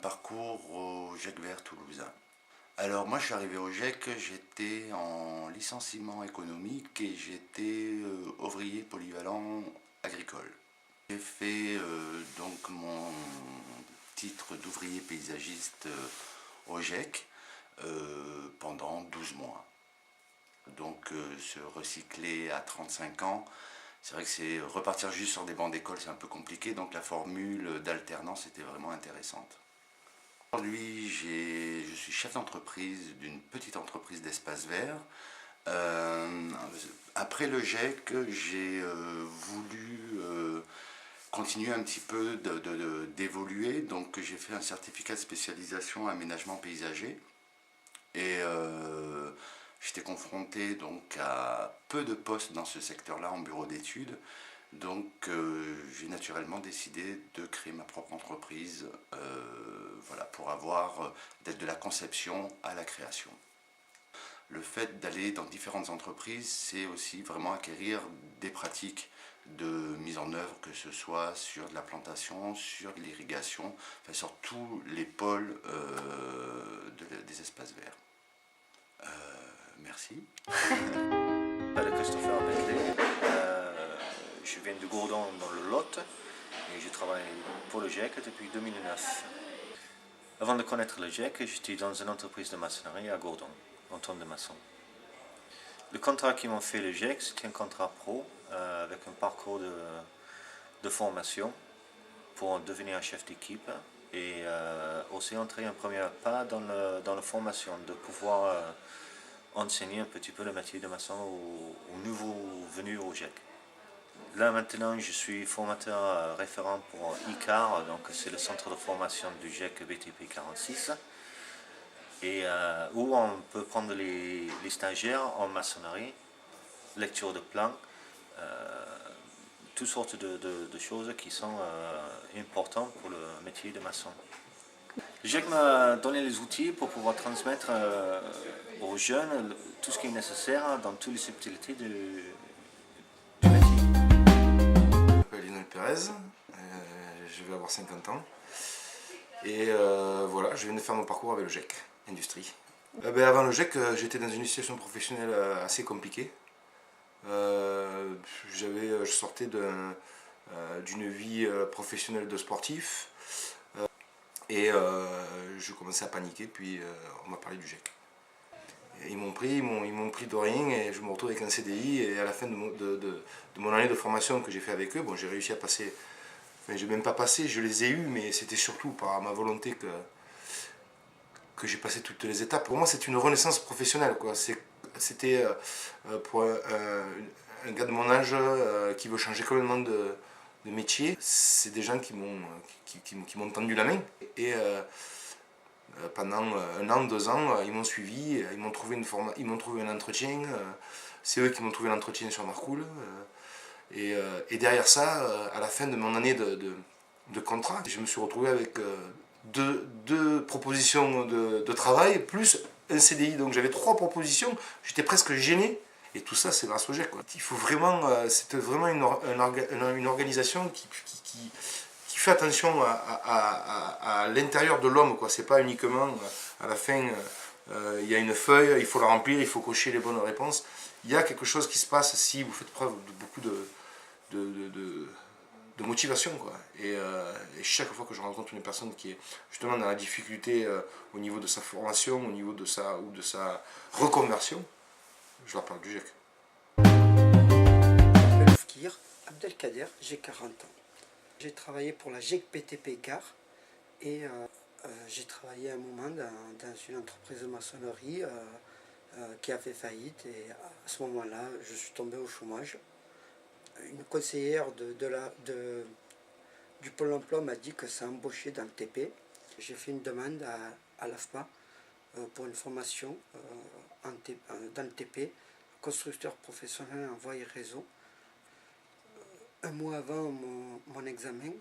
parcours au GEC Vert toulousain. Alors moi je suis arrivé au GEC, j'étais en licenciement économique et j'étais ouvrier polyvalent agricole. J'ai fait donc mon titre d'ouvrier paysagiste au GEC pendant 12 mois. Donc se recycler à 35 ans, c'est vrai que c'est repartir juste sur des bancs d'école, c'est un peu compliqué, donc la formule d'alternance était vraiment intéressante. Aujourd'hui, je suis chef d'entreprise d'une petite entreprise d'espace vert. Après le GEC, j'ai voulu continuer un petit peu d'évoluer, donc j'ai fait un certificat de spécialisation aménagement paysager. Et j'étais confronté donc à peu de postes dans ce secteur-là en bureau d'études. Donc j'ai naturellement décidé de créer ma propre entreprise voilà, pour avoir d'être de la conception à la création. Le fait d'aller dans différentes entreprises, c'est aussi vraiment acquérir des pratiques de mise en œuvre, que ce soit sur de la plantation, sur de l'irrigation, enfin, sur tous les pôles des espaces verts. Merci. Je m'appelle Christopher Bentley, je viens de Gourdon dans le Lot et je travaille pour le GEC depuis 2009. Avant de connaître le GEC, j'étais dans une entreprise de maçonnerie à Gourdon, en tant que maçon. Le contrat qui m'a fait le GEC, c'était un contrat pro avec un parcours de formation pour devenir un chef d'équipe et aussi entrer un premier pas dans la formation, de pouvoir enseigner un petit peu le métier de maçon aux nouveaux venus au GEC. Là maintenant je suis formateur référent pour ICAR, donc c'est le centre de formation du GEC BTP 46, et où on peut prendre les stagiaires en maçonnerie, lecture de plans, toutes sortes de choses qui sont importantes pour le métier de maçon. Le GEC m'a donné les outils pour pouvoir transmettre aux jeunes tout ce qui est nécessaire dans toutes les subtilités du métier. Je m'appelle Lionel Pérez, je vais avoir 50 ans et voilà, je viens de faire mon parcours avec le GEC Industrie. Avant le GEC, j'étais dans une situation professionnelle assez compliquée. Je sortais d'une vie professionnelle de sportif. Et je commençais à paniquer, puis on m'a parlé du GEC. Et ils m'ont pris de rien et je me retrouve avec un CDI, et à la fin de mon année de formation que j'ai fait avec eux, bon, j'ai réussi à passer, enfin je n'ai même pas passé, je les ai eus, mais c'était surtout par ma volonté que j'ai passé toutes les étapes. Pour moi c'est une renaissance professionnelle, quoi. C'était pour un gars de mon âge qui veut changer complètement de métier. C'est des gens qui m'ont tendu la main et pendant 1 an, 2 ans, ils m'ont suivi, ils m'ont trouvé un entretien, c'est eux qui m'ont trouvé l'entretien sur Marcoule, et derrière ça, à la fin de mon année de contrat, je me suis retrouvé avec deux propositions de travail plus un CDI, donc j'avais 3 propositions, j'étais presque gêné. Et tout ça, c'est grâce au GEC, quoi. Il faut vraiment, c'est vraiment une organisation qui fait attention à l'intérieur de l'homme, quoi. C'est pas uniquement à la fin, il y a une feuille, il faut la remplir, il faut cocher les bonnes réponses. Il y a quelque chose qui se passe si vous faites preuve de beaucoup de motivation, quoi. Et chaque fois que je rencontre une personne qui est justement dans la difficulté au niveau de sa formation, au niveau de sa reconversion, je leur parle du GEC. Je m'appelle Oufkir Abdelkader, j'ai 40 ans. J'ai travaillé pour la GEC BTP Gare et j'ai travaillé un moment dans une entreprise de maçonnerie qui a fait faillite, et à ce moment-là, je suis tombé au chômage. Une conseillère du Pôle emploi m'a dit que ça embauchait dans le TP. J'ai fait une demande à l'AFPA pour une formation dans le TP, constructeur professionnel en voie et réseau. Un mois avant mon examen,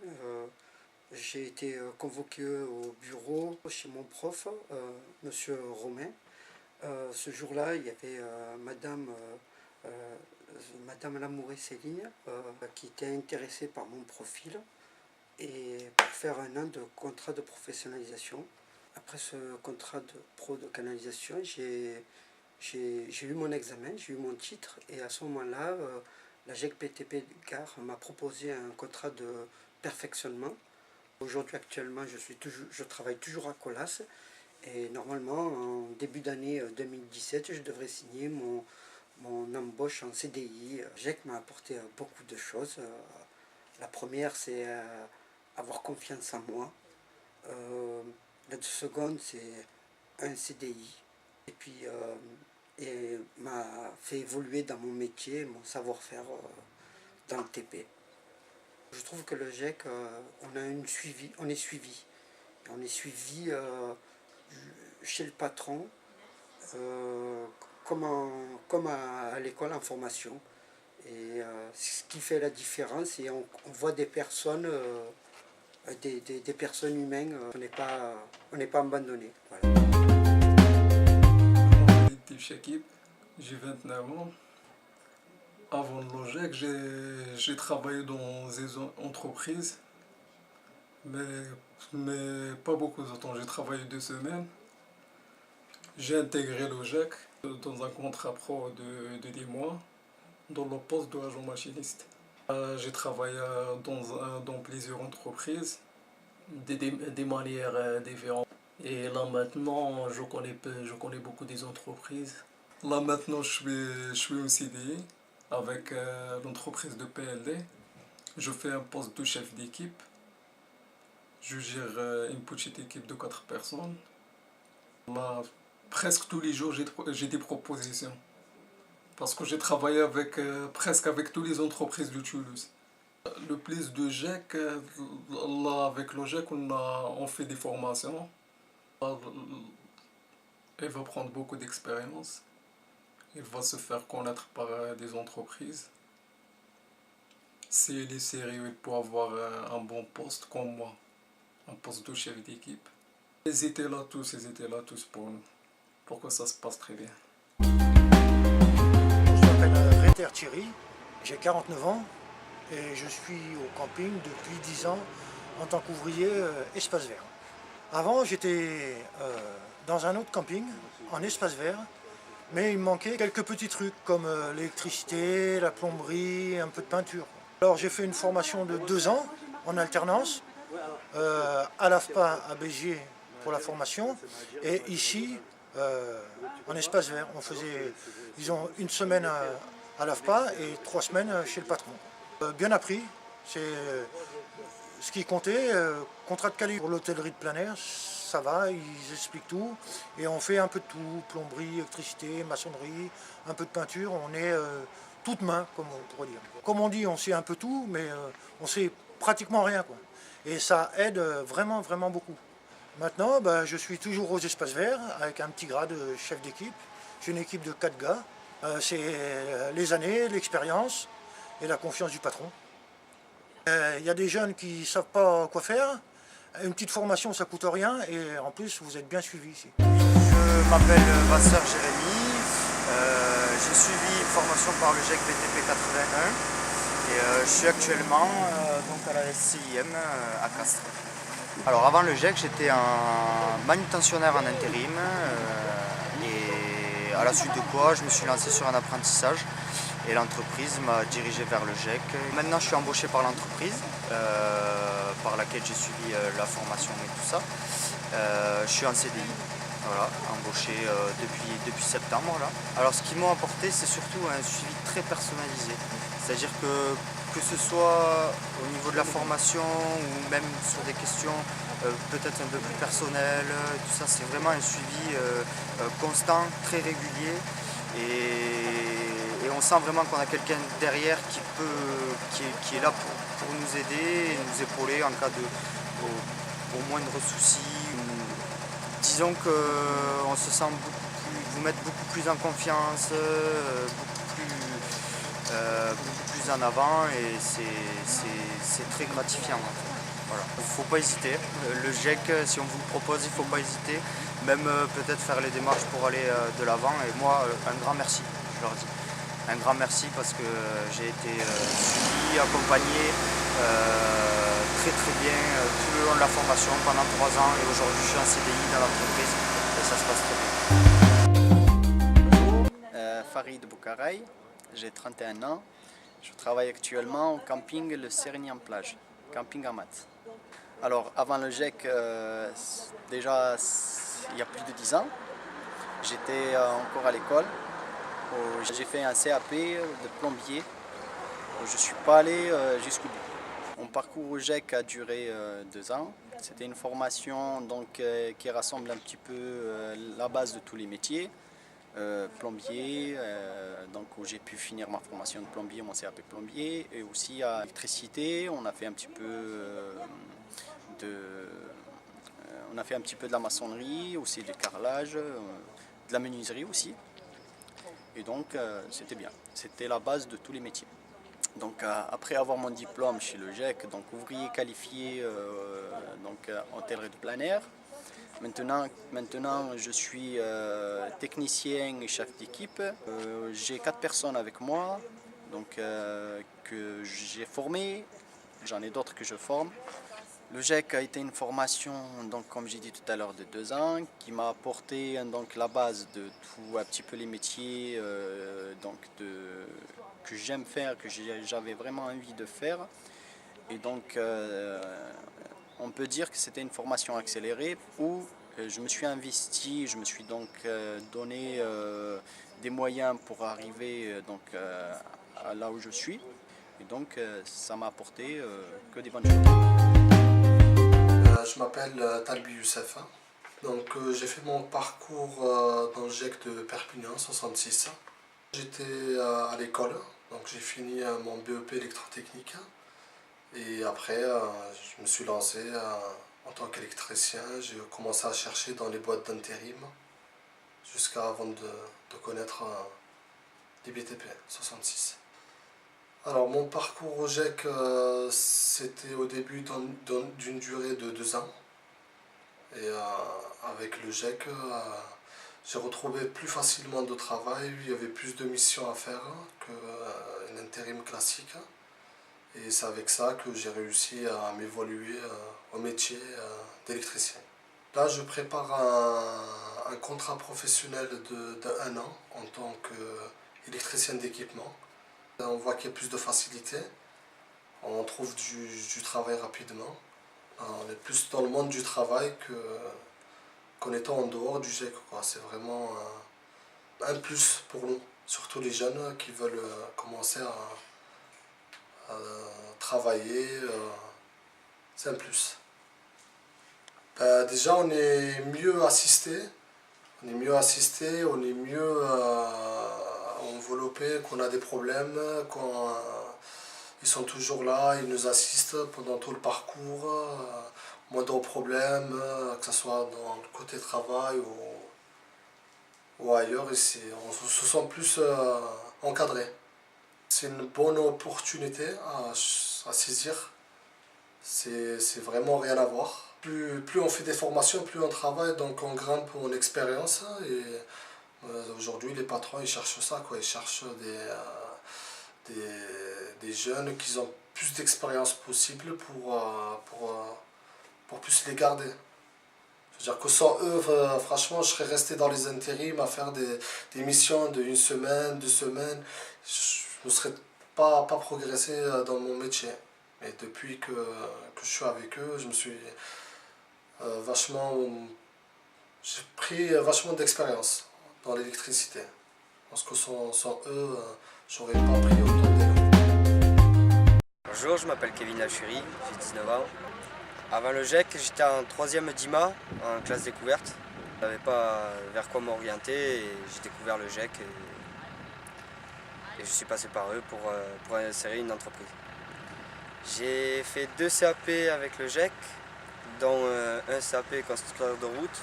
j'ai été convoqué au bureau chez mon prof, monsieur Romain. Ce jour-là, il y avait madame Lamouré Céline qui était intéressée par mon profil. et pour faire un an de contrat de professionnalisation. Après ce contrat de pro de canalisation, j'ai eu mon examen, j'ai eu mon titre, et à ce moment-là, la GEC BTP de Gare m'a proposé un contrat de perfectionnement. Aujourd'hui, actuellement, je travaille toujours à Colas, et normalement, en début d'année 2017, je devrais signer mon embauche en CDI. GEC m'a apporté beaucoup de choses. La première, c'est avoir confiance en moi. La seconde, c'est un CDI. Et puis, il m'a fait évoluer dans mon métier, mon savoir-faire dans le TP. Je trouve que le GEC, on est suivi. On est suivi chez le patron, comme à l'école en formation. Et ce qui fait la différence, et on voit des personnes, des personnes humaines, on n'est pas abandonné. Voilà. Chakib, j'ai 29 ans. Avant le GEC, j'ai travaillé dans des entreprises, mais pas beaucoup de temps. J'ai travaillé 2 semaines. J'ai intégré le GEC dans un contrat pro de 10 mois dans le poste d'agent machiniste. J'ai travaillé dans plusieurs entreprises, des manières différentes. Et là maintenant, je connais beaucoup des entreprises. Là maintenant, je suis au CDI avec l'entreprise de PLD. Je fais un poste de chef d'équipe. Je gère une petite équipe de 4 personnes. Là, presque tous les jours, j'ai des propositions. Parce que j'ai travaillé presque avec toutes les entreprises de Toulouse. Le plus de GEC, là avec le GEC, on fait des formations. Il va prendre beaucoup d'expérience. Il va se faire connaître par des entreprises. S'il est sérieux, il peut avoir un bon poste comme moi, un poste de chef d'équipe. Ils étaient là tous pour que ça se passe très bien. Je m'appelle Réter Thierry, j'ai 49 ans et je suis au camping depuis 10 ans en tant qu'ouvrier espace vert. Avant, j'étais dans un autre camping, en espace vert, mais il me manquait quelques petits trucs comme l'électricité, la plomberie, un peu de peinture. Alors j'ai fait une formation de 2 ans en alternance, à l'AFPA à Béziers pour la formation, et ici en espace vert. On faisait, disons, 1 semaine à l'AFPA et 3 semaines chez le patron. Bien appris, c'est ce qui comptait, contrat de qualité pour l'hôtellerie de plein air, ça va, ils expliquent tout. Et on fait un peu de tout, plomberie, électricité, maçonnerie, un peu de peinture, on est toute main, comme on pourrait dire. Comme on dit, on sait un peu tout, mais on sait pratiquement rien, quoi. Et ça aide vraiment, vraiment beaucoup. Maintenant, je suis toujours aux espaces verts, avec un petit grade de chef d'équipe. J'ai une équipe de 4 gars. C'est les années, l'expérience et la confiance du patron. Il y a des jeunes qui ne savent pas quoi faire. Une petite formation, ça ne coûte rien et en plus, vous êtes bien suivis ici. Je m'appelle Vasseur Jérémy. J'ai suivi une formation par le GEC BTP 81 et je suis actuellement donc à la SCIM à Castres. Alors avant le GEC, j'étais un manutentionnaire en intérim et à la suite de quoi, je me suis lancé sur un apprentissage. Et l'entreprise m'a dirigé vers le GEC. Maintenant, je suis embauché par l'entreprise par laquelle j'ai suivi la formation et tout ça. Je suis en CDI, voilà, embauché depuis septembre. Là. Alors, ce qu'ils m'ont apporté, c'est surtout un suivi très personnalisé. C'est-à-dire que ce soit au niveau de la formation ou même sur des questions peut-être un peu plus personnelles, tout ça, c'est vraiment un suivi constant, très régulier. Et on sent vraiment qu'on a quelqu'un derrière qui est là pour nous aider et nous épauler en cas de au moindre souci. Disons qu'on se sent vous mettre beaucoup plus en confiance, beaucoup plus en avant et c'est très gratifiant. Voilà. Il ne faut pas hésiter. Le GEC, si on vous le propose, il ne faut pas hésiter. Même peut-être faire les démarches pour aller de l'avant. Et moi, un grand merci, je leur dis. Un grand merci parce que j'ai été suivi, accompagné très bien tout le long de la formation pendant 3 ans et aujourd'hui je suis en CDI dans l'entreprise et ça se passe très bien. Farid Boukaray, j'ai 31 ans. Je travaille actuellement au camping Le Sérignan Plage, camping Amat. Alors avant le GEC, déjà il y a plus de 10 ans, j'étais encore à l'école. J'ai fait un CAP de plombier. Je ne suis pas allé jusqu'au bout. Mon parcours au GEC a duré 2 ans. C'était une formation donc, qui rassemble un petit peu la base de tous les métiers. Plombier, donc où j'ai pu finir ma formation de plombier, mon CAP plombier, et aussi à électricité. On a fait un petit peu de la maçonnerie, aussi du carrelage, de la menuiserie aussi. Et donc c'était bien, c'était la base de tous les métiers. Donc après avoir mon diplôme chez le GEC, donc ouvrier qualifié hôtellerie de plein air. Maintenant je suis technicien et chef d'équipe. J'ai 4 personnes avec moi donc, que j'ai formées, j'en ai d'autres que je forme. Le GEC a été une formation, donc, comme j'ai dit tout à l'heure, de 2 ans, qui m'a apporté donc, la base de tout un petit peu les métiers que j'aime faire, que j'avais vraiment envie de faire. Et donc, on peut dire que c'était une formation accélérée où je me suis investi, je me suis donc donné des moyens pour arriver à là où je suis. Et donc, ça m'a apporté que des bonnes choses. Je m'appelle Talbi Youssef. Donc j'ai fait mon parcours dans le GEC de Perpignan 66. J'étais à l'école, donc j'ai fini mon BEP électrotechnique. Et après je me suis lancé en tant qu'électricien. J'ai commencé à chercher dans les boîtes d'intérim jusqu'à avant de connaître les BTP 66. Alors mon parcours au GEC, c'était au début d'une durée de 2 ans. Et avec le GEC, j'ai retrouvé plus facilement de travail, il y avait plus de missions à faire qu'un intérim classique. Et c'est avec ça que j'ai réussi à m'évoluer au métier d'électricien. Là je prépare un contrat professionnel d'1 an en tant qu'électricien d'équipement. On voit qu'il y a plus de facilité, on trouve du travail rapidement. On est plus dans le monde du travail qu'en étant en dehors du GEC. C'est vraiment un plus pour nous, surtout les jeunes qui veulent commencer à travailler. C'est un plus. Déjà on est mieux assisté, on est mieux enveloppé, qu'on a des problèmes, ils sont toujours là, ils nous assistent pendant tout le parcours, moindre problème, que ce soit dans le côté travail ou ailleurs, ici, on se sent plus encadré. C'est une bonne opportunité à saisir, c'est vraiment rien à voir. Plus on fait des formations, plus on travaille, donc on grimpe en expérience. Et aujourd'hui, les patrons ils cherchent ça, ils cherchent des jeunes qui ont plus d'expérience possible pour plus les garder. C'est-à-dire que sans eux, franchement, je serais resté dans les intérims à faire des missions de 1 semaine, 2 semaines. Je ne serais pas progressé dans mon métier. Mais depuis que je suis avec eux, je me suis j'ai pris vachement d'expérience dans l'électricité. Parce que sans eux, j'aurais pas pris autant d'éléments. Bonjour, je m'appelle Kevin Lachuri, j'ai 19 ans. Avant le GEC, j'étais en 3e DIMA, en classe découverte. Je ne savais pas vers quoi m'orienter et j'ai découvert le GEC et je suis passé par eux pour insérer une entreprise. J'ai fait 2 CAP avec le GEC, dont un CAP constructeur de route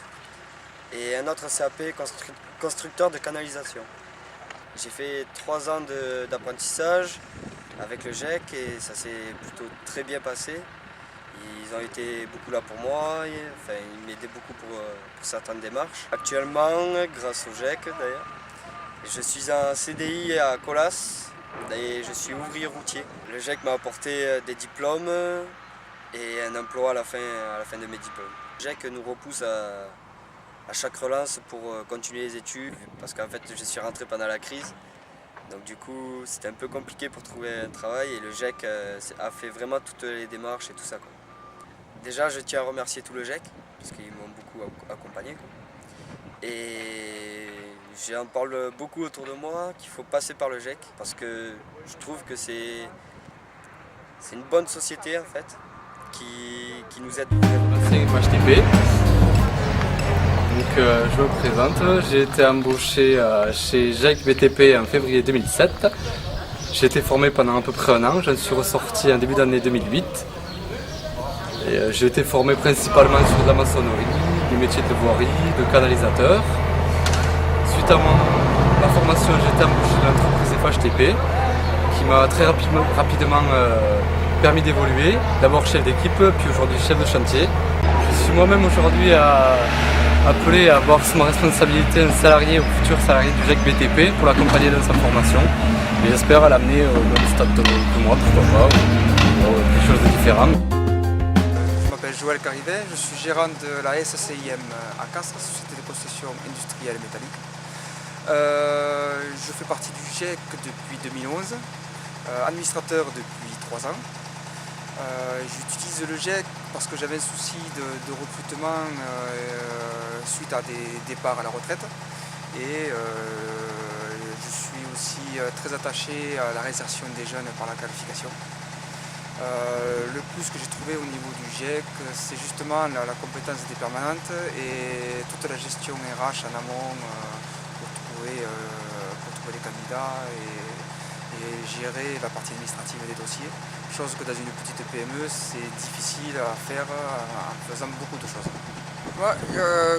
et un autre CAP constructeur de canalisation. J'ai fait 3 ans d'apprentissage avec le GEC et ça s'est plutôt très bien passé. Ils ont été beaucoup là pour moi, ils m'aidaient beaucoup pour certaines démarches. Actuellement, grâce au GEC d'ailleurs, je suis en CDI à Colas et je suis ouvrier routier. Le GEC m'a apporté des diplômes et un emploi à la fin de mes diplômes. Le GEC nous repousse à chaque relance pour continuer les études parce qu'en fait je suis rentré pendant la crise. Donc du coup c'était un peu compliqué pour trouver un travail et le GEC a fait vraiment toutes les démarches et tout ça, quoi. Déjà je tiens à remercier tout le GEC parce qu'ils m'ont beaucoup accompagné, quoi. Et j'en parle beaucoup autour de moi qu'il faut passer par le GEC parce que je trouve que c'est une bonne société en fait qui nous aide vraiment. C'est FHTP. Donc je me présente, j'ai été embauché chez GEC BTP en février 2007. J'ai été formé pendant à peu près un an, j'en suis ressorti en début d'année 2008. Et j'ai été formé principalement sur de la maçonnerie, du métier de voirie, de canalisateur. Suite à ma formation, j'ai été embauché dans l'entreprise FHTP qui m'a très rapidement permis d'évoluer. D'abord chef d'équipe, puis aujourd'hui chef de chantier. Je suis moi-même aujourd'hui appelé à avoir sous ma responsabilité un salarié ou futur salarié du GEC BTP pour l'accompagner dans sa formation. Et j'espère à l'amener au même stade que moi, pourquoi pas, ou quelque chose de différent. Je m'appelle Joël Carivet, je suis gérant de la SCIM à Castres, Société de construction industrielle et métallique. Je fais partie du GEC depuis 2011, administrateur depuis 3 ans. J'utilise le GEC parce que j'avais un souci de recrutement suite à des départs à la retraite et je suis aussi très attaché à la réinsertion des jeunes par la qualification. Le plus que j'ai trouvé au niveau du GEC, c'est justement la compétence des permanentes et toute la gestion RH en amont pour trouver les candidats et gérer la partie administrative des dossiers, chose que dans une petite PME c'est difficile à faire en faisant beaucoup de choses. Moi,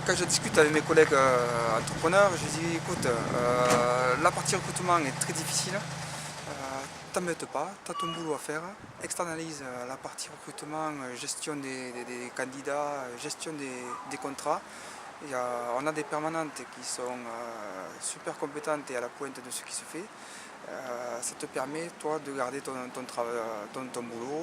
quand je discute avec mes collègues entrepreneurs, je dis écoute, la partie recrutement est très difficile, t'embête pas, t'as ton boulot à faire, externalise la partie recrutement, gestion des candidats, gestion des contrats. On a des permanentes qui sont super compétentes et à la pointe de ce qui se fait. Ça te permet toi de garder ton boulot